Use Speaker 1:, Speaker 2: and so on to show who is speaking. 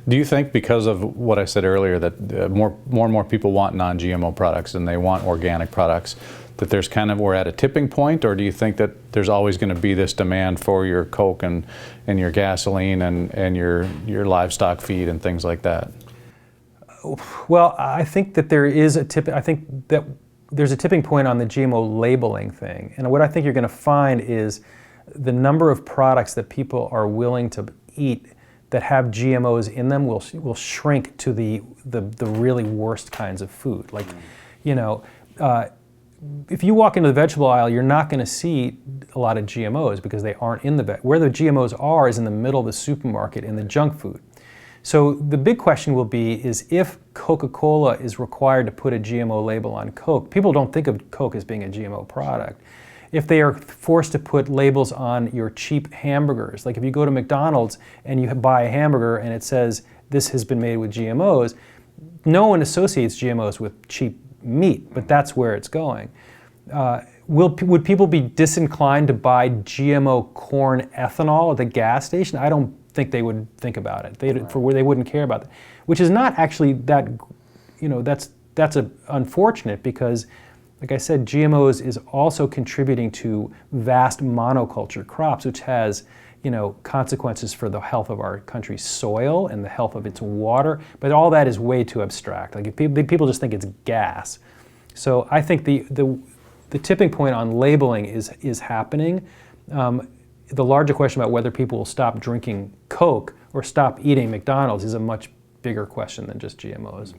Speaker 1: Do you think because of what I said earlier that more and more people want non-GMO products and they want organic products, that there's we're at a tipping point, or do you think that there's always going to be this demand for your Coke and your gasoline and your livestock feed and things like that?
Speaker 2: Well, I think that there's a tipping point on the GMO labeling thing. And what I think you're going to find is the number of products that people are willing to eat that have GMOs in them will shrink to the really worst kinds of food. Like, if you walk into the vegetable aisle, you're not going to see a lot of GMOs because they aren't in the where the GMOs are is in the middle of the supermarket in the junk food. So the big question will be is if Coca-Cola is required to put a GMO label on Coke. People don't think of Coke as being a GMO product. If they are forced to put labels on your cheap hamburgers, like if you go to McDonald's and you buy a hamburger and it says this has been made with GMOs, no one associates GMOs with cheap meat, but that's where it's going. Would people be disinclined to buy GMO corn ethanol at the gas station? I don't think they would think about it. They wouldn't care about it, which is not actually that, that's unfortunate because, like I said, GMOs is also contributing to vast monoculture crops, which has, consequences for the health of our country's soil and the health of its water. But all that is way too abstract. Like people just think it's gas. So I think the tipping point on labeling is happening. The larger question about whether people will stop drinking Coke or stop eating McDonald's is a much bigger question than just GMOs.